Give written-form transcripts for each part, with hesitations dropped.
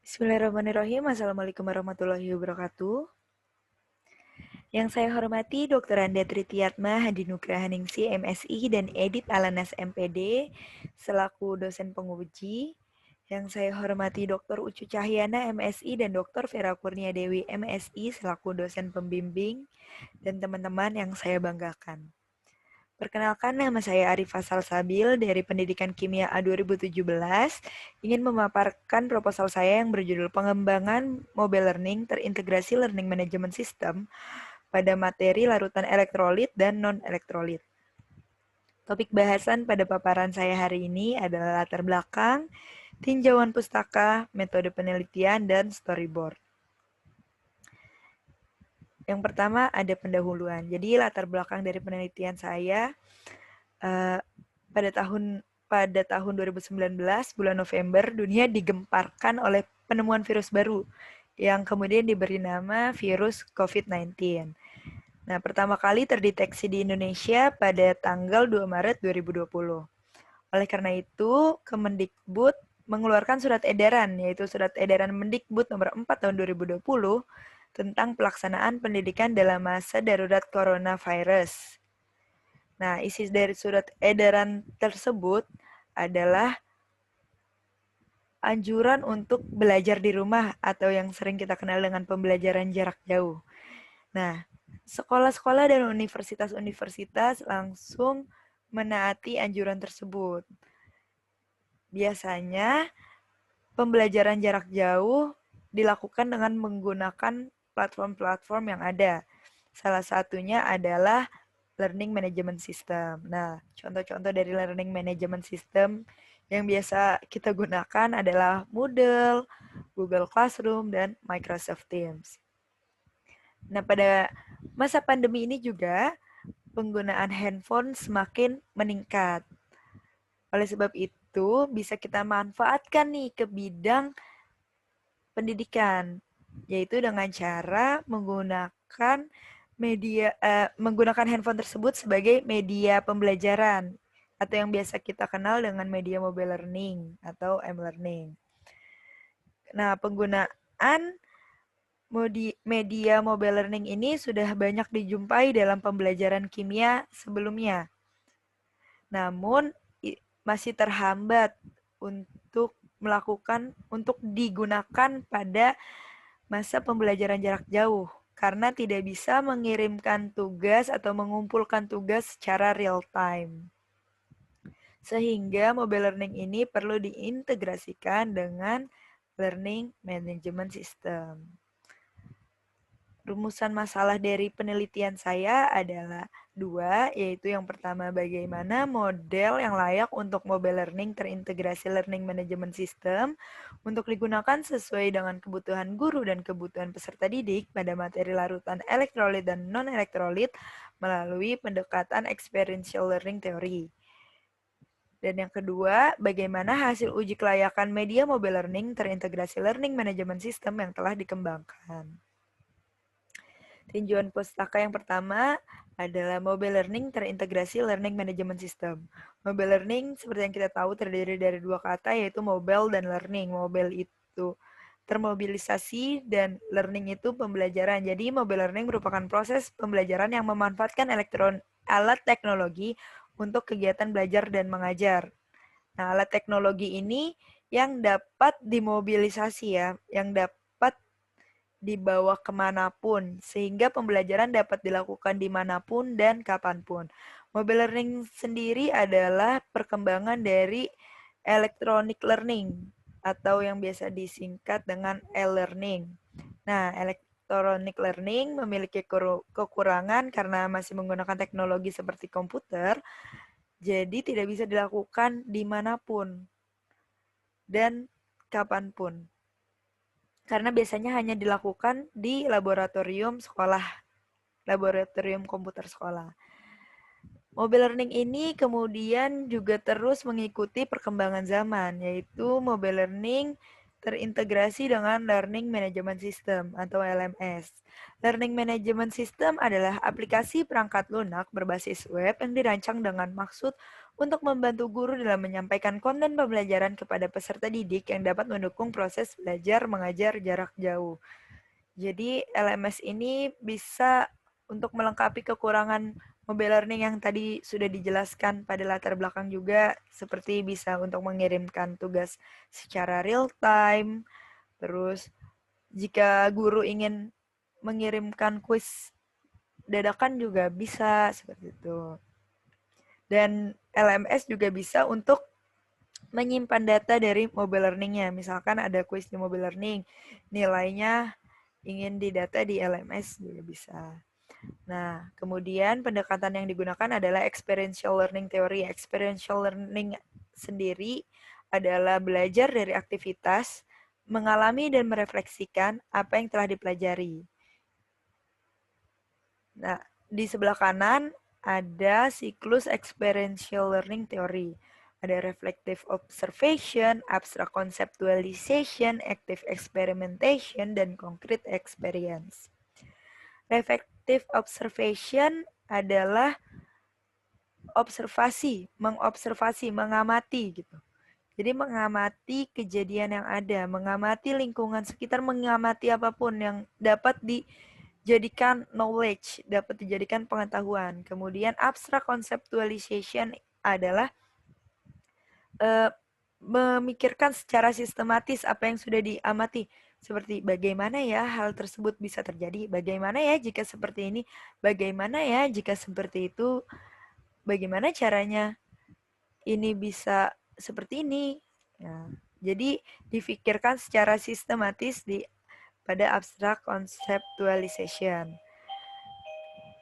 Bismillahirrahmanirrahim. Assalamualaikum warahmatullahi wabarakatuh. Yang saya hormati Dr. Anda Tritiatma Hadinugrahaningsi MSI dan Edit Alanas MPD selaku dosen penguji. Yang saya hormati Dr. Ucu Cahyana MSI dan Dr. Vera Kurnia Dewi MSI selaku dosen pembimbing dan teman-teman yang saya banggakan. Perkenalkan, nama saya Arifah Salsabil dari Pendidikan Kimia A 2017, ingin memaparkan proposal saya yang berjudul Pengembangan Mobile Learning Terintegrasi Learning Management System pada materi larutan elektrolit dan non-elektrolit. Topik bahasan pada paparan saya hari ini adalah latar belakang, tinjauan pustaka, metode penelitian, dan storyboard. Yang pertama ada pendahuluan. Jadi latar belakang dari penelitian saya pada tahun 2019 bulan November dunia digemparkan oleh penemuan virus baru yang kemudian diberi nama virus COVID-19. Nah, pertama kali terdeteksi di Indonesia pada tanggal 2 Maret 2020. Oleh karena itu, Kemendikbud mengeluarkan surat edaran, yaitu Surat Edaran Mendikbud nomor 4 tahun 2020 tentang pelaksanaan pendidikan dalam masa darurat coronavirus. Nah, isi dari surat edaran tersebut adalah anjuran untuk belajar di rumah atau yang sering kita kenal dengan pembelajaran jarak jauh. Nah, sekolah-sekolah dan universitas-universitas langsung menaati anjuran tersebut. Biasanya, pembelajaran jarak jauh dilakukan dengan menggunakan platform-platform yang ada. Salah satunya adalah Learning Management System. Nah, contoh-contoh dari Learning Management System yang biasa kita gunakan adalah Moodle, Google Classroom, dan Microsoft Teams. Nah, pada masa pandemi ini juga penggunaan handphone semakin meningkat. Oleh sebab itu, bisa kita manfaatkan nih ke bidang pendidikan, yaitu dengan cara menggunakan handphone tersebut sebagai media pembelajaran atau yang biasa kita kenal dengan media mobile learning atau m-learning. Nah, penggunaan media mobile learning ini sudah banyak dijumpai dalam pembelajaran kimia sebelumnya. Namun masih terhambat untuk digunakan pada masa pembelajaran jarak jauh karena tidak bisa mengirimkan tugas atau mengumpulkan tugas secara real time. Sehingga mobile learning ini perlu diintegrasikan dengan learning management system. Rumusan masalah dari penelitian saya adalah dua, yaitu yang pertama bagaimana model yang layak untuk mobile learning terintegrasi learning management system untuk digunakan sesuai dengan kebutuhan guru dan kebutuhan peserta didik pada materi larutan elektrolit dan non-elektrolit melalui pendekatan experiential learning theory. Dan yang kedua, bagaimana hasil uji kelayakan media mobile learning terintegrasi learning management system yang telah dikembangkan. Tinjauan pustaka yang pertama adalah mobile learning terintegrasi learning management system. Mobile learning seperti yang kita tahu terdiri dari dua kata yaitu mobile dan learning. Mobile itu termobilisasi dan learning itu pembelajaran. Jadi mobile learning merupakan proses pembelajaran yang memanfaatkan alat teknologi untuk kegiatan belajar dan mengajar. Nah, alat teknologi ini yang dapat dimobilisasi ya, yang dapat dibawa kemanapun, sehingga pembelajaran dapat dilakukan dimanapun dan kapanpun. Mobile learning sendiri adalah perkembangan dari electronic learning, atau yang biasa disingkat dengan e-learning. Nah, electronic learning memiliki kekurangan karena masih menggunakan teknologi seperti komputer, jadi tidak bisa dilakukan dimanapun dan kapanpun. Karena biasanya hanya dilakukan di laboratorium sekolah, laboratorium komputer sekolah. Mobile learning ini kemudian juga terus mengikuti perkembangan zaman, yaitu mobile learning terintegrasi dengan Learning Management System atau LMS. Learning Management System adalah aplikasi perangkat lunak berbasis web yang dirancang dengan maksud untuk membantu guru dalam menyampaikan konten pembelajaran kepada peserta didik yang dapat mendukung proses belajar mengajar jarak jauh. Jadi LMS ini bisa untuk melengkapi kekurangan mobile learning yang tadi sudah dijelaskan pada latar belakang juga, seperti bisa untuk mengirimkan tugas secara real time, terus jika guru ingin mengirimkan kuis dadakan juga bisa seperti itu. Dan LMS juga bisa untuk menyimpan data dari mobile learning-nya. Misalkan ada kuis di mobile learning, nilainya ingin didata di LMS juga bisa. Nah, kemudian pendekatan yang digunakan adalah experiential learning theory. Experiential learning sendiri adalah belajar dari aktivitas, mengalami dan merefleksikan apa yang telah dipelajari. Nah, di sebelah kanan ada siklus experiential learning theory. Ada reflective observation, abstract conceptualization, active experimentation, dan concrete experience. Reflective observation adalah observasi, mengobservasi, mengamati gitu. Jadi mengamati kejadian yang ada, mengamati lingkungan sekitar, mengamati apapun yang dapat dijadikan knowledge, dapat dijadikan pengetahuan. Kemudian abstract conceptualization adalah memikirkan secara sistematis apa yang sudah diamati. Seperti bagaimana ya hal tersebut bisa terjadi, bagaimana ya jika seperti ini, bagaimana ya jika seperti itu, bagaimana caranya ini bisa seperti ini. Ya, jadi difikirkan secara sistematis pada abstract conceptualization.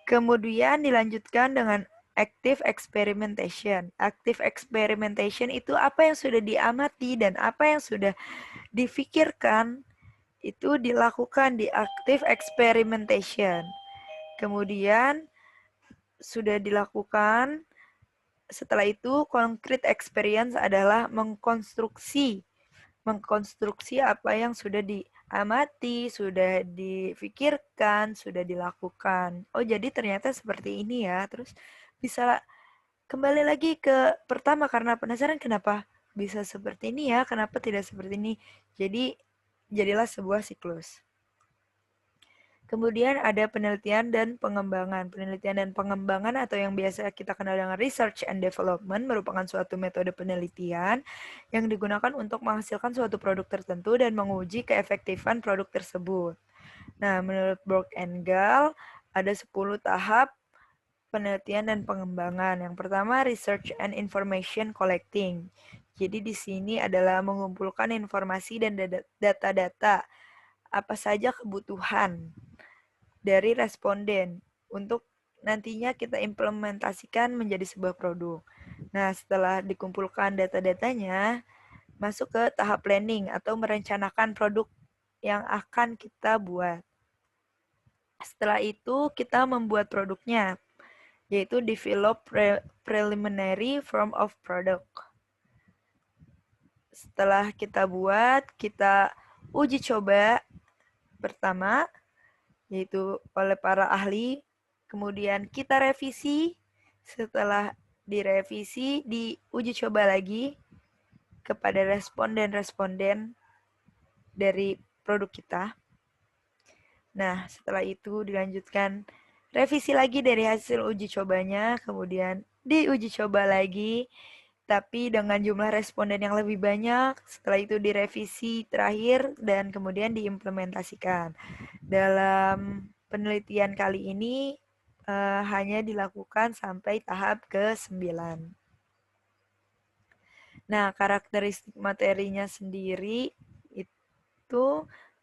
Kemudian dilanjutkan dengan active experimentation. Active experimentation itu apa yang sudah diamati dan apa yang sudah difikirkan itu dilakukan di active experimentation. Kemudian sudah dilakukan, setelah itu concrete experience adalah mengkonstruksi apa yang sudah diamati, sudah difikirkan, sudah dilakukan. Oh, jadi ternyata seperti ini ya. Terus bisa kembali lagi ke pertama karena penasaran kenapa bisa seperti ini ya, kenapa tidak seperti ini. Jadi jadilah sebuah siklus. Kemudian ada penelitian dan pengembangan. Penelitian dan pengembangan atau yang biasa kita kenal dengan research and development merupakan suatu metode penelitian yang digunakan untuk menghasilkan suatu produk tertentu dan menguji keefektifan produk tersebut. Nah, menurut Borg and Gall ada 10 tahap penelitian dan pengembangan. Yang pertama, research and information collecting. Jadi di sini adalah mengumpulkan informasi dan data-data apa saja kebutuhan dari responden untuk nantinya kita implementasikan menjadi sebuah produk. Nah, setelah dikumpulkan data-datanya, masuk ke tahap planning atau merencanakan produk yang akan kita buat. Setelah itu, kita membuat produknya, yaitu develop preliminary form of product. Setelah kita buat, kita uji coba pertama, yaitu oleh para ahli. Kemudian kita revisi, setelah direvisi, diuji coba lagi kepada responden-responden dari produk kita. Nah, setelah itu dilanjutkan revisi lagi dari hasil uji cobanya, kemudian diuji coba lagi, tapi dengan jumlah responden yang lebih banyak. Setelah itu direvisi terakhir dan kemudian diimplementasikan. Dalam penelitian kali ini hanya dilakukan sampai tahap ke-9. Nah, karakteristik materinya sendiri itu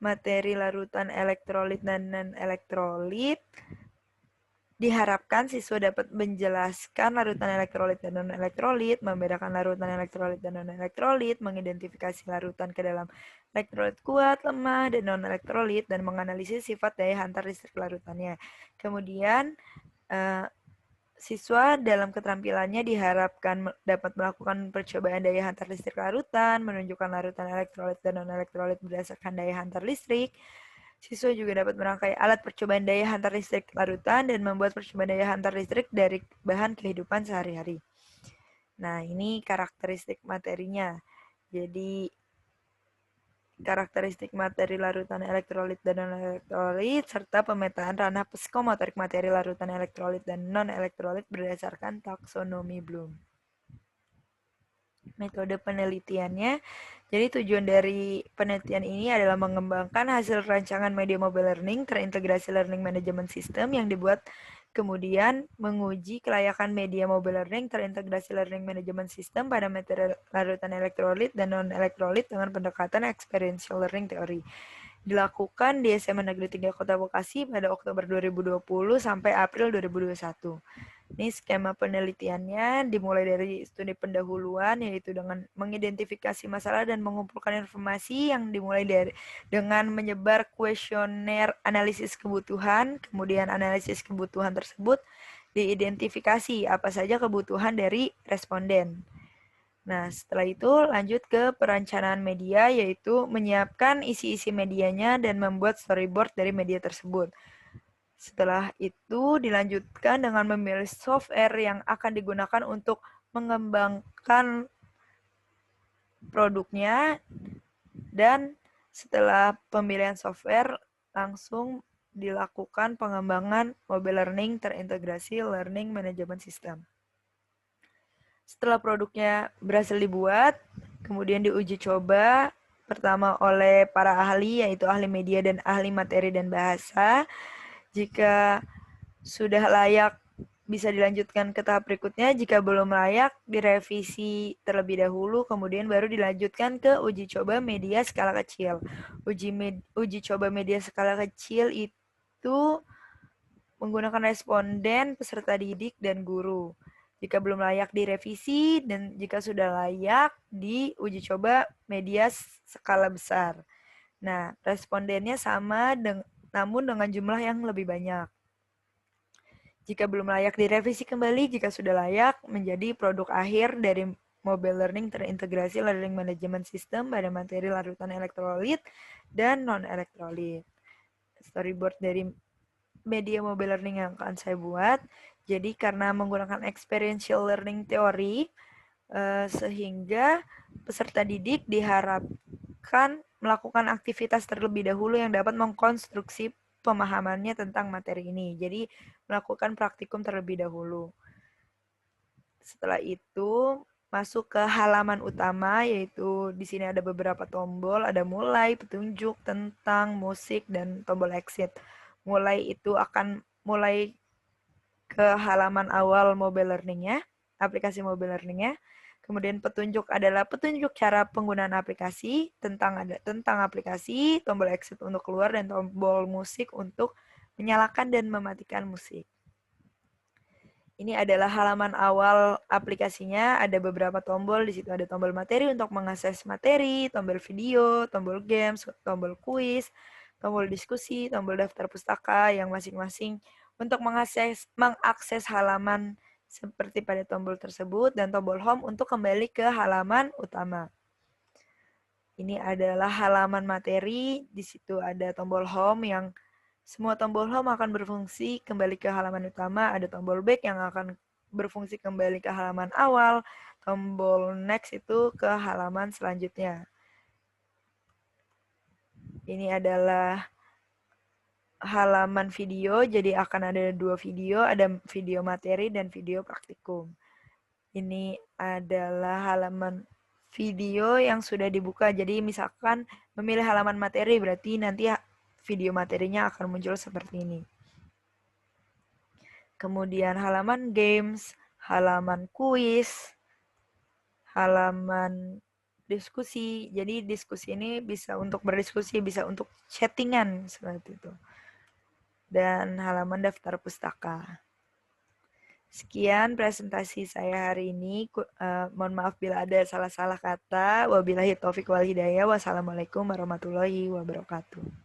materi larutan elektrolit dan non-elektrolit. Diharapkan siswa dapat menjelaskan larutan elektrolit dan non-elektrolit, membedakan larutan elektrolit dan non-elektrolit, mengidentifikasi larutan ke dalam elektrolit kuat, lemah, dan non-elektrolit, dan menganalisis sifat daya hantar listrik larutannya. Kemudian, siswa dalam keterampilannya diharapkan dapat melakukan percobaan daya hantar listrik larutan, menunjukkan larutan elektrolit dan non-elektrolit berdasarkan daya hantar listrik. Siswa juga dapat merangkai alat percobaan daya hantar listrik larutan dan membuat percobaan daya hantar listrik dari bahan kehidupan sehari-hari. Nah, ini karakteristik materinya. Jadi, karakteristik materi larutan elektrolit dan non-elektrolit, serta pemetaan ranah psikomotorik materi larutan elektrolit dan non-elektrolit berdasarkan taksonomi Bloom. Metode penelitiannya, jadi tujuan dari penelitian ini adalah mengembangkan hasil rancangan media mobile learning terintegrasi learning management system yang dibuat kemudian menguji kelayakan media mobile learning terintegrasi learning management system pada materi larutan elektrolit dan non-elektrolit dengan pendekatan experiential learning theory. Dilakukan di SMA Negeri 3 Kota Bekasi pada Oktober 2020 sampai April 2021. Ini skema penelitiannya dimulai dari studi pendahuluan, yaitu dengan mengidentifikasi masalah dan mengumpulkan informasi yang dimulai dengan menyebar kuesioner analisis kebutuhan, kemudian analisis kebutuhan tersebut diidentifikasi apa saja kebutuhan dari responden. Nah, setelah itu lanjut ke perencanaan media, yaitu menyiapkan isi-isi medianya dan membuat storyboard dari media tersebut. Setelah itu dilanjutkan dengan memilih software yang akan digunakan untuk mengembangkan produknya, dan setelah pemilihan software langsung dilakukan pengembangan mobile learning terintegrasi learning management system. Setelah produknya berhasil dibuat, kemudian diuji coba pertama oleh para ahli, yaitu ahli media dan ahli materi dan bahasa. Jika sudah layak, bisa dilanjutkan ke tahap berikutnya. Jika belum layak, direvisi terlebih dahulu, kemudian baru dilanjutkan ke uji coba media skala kecil. Uji coba media skala kecil itu menggunakan responden, peserta didik, dan guru. Jika belum layak direvisi, dan jika sudah layak diuji coba media skala besar. Nah, respondennya sama, namun dengan jumlah yang lebih banyak. Jika belum layak direvisi kembali, jika sudah layak menjadi produk akhir dari mobile learning terintegrasi learning management system pada materi larutan elektrolit dan non-elektrolit. Storyboard dari media mobile learning yang akan saya buat. Jadi karena menggunakan experiential learning theory, sehingga peserta didik diharapkan melakukan aktivitas terlebih dahulu yang dapat mengkonstruksi pemahamannya tentang materi ini. Jadi melakukan praktikum terlebih dahulu. Setelah itu masuk ke halaman utama, yaitu di sini ada beberapa tombol, ada mulai, petunjuk, tentang, musik, dan tombol exit. Mulai itu akan mulai ke halaman awal mobile learning-nya, aplikasi mobile learning-nya. Kemudian petunjuk adalah petunjuk cara penggunaan aplikasi, tentang aplikasi, tombol exit untuk keluar, dan tombol musik untuk menyalakan dan mematikan musik. Ini adalah halaman awal aplikasinya, ada beberapa tombol, di situ ada tombol materi untuk mengakses materi, tombol video, tombol games, tombol kuis, tombol diskusi, tombol daftar pustaka yang masing-masing untuk mengakses halaman seperti pada tombol tersebut, dan tombol home untuk kembali ke halaman utama. Ini adalah halaman materi, di situ ada tombol home yang semua tombol home akan berfungsi kembali ke halaman utama, ada tombol back yang akan berfungsi kembali ke halaman awal, tombol next itu ke halaman selanjutnya. Ini adalah halaman video, jadi akan ada 2 video, ada video materi dan video praktikum. Ini adalah halaman video yang sudah dibuka, jadi misalkan memilih halaman materi, berarti nanti video materinya akan muncul seperti ini. Kemudian halaman games, halaman kuis, halaman diskusi. Jadi diskusi ini bisa untuk berdiskusi, bisa untuk chattingan seperti itu. Dan halaman daftar pustaka. Sekian presentasi saya hari ini. Mohon maaf bila ada salah-salah kata. Wabillahi taufiq wal hidayah. Wassalamualaikum warahmatullahi wabarakatuh.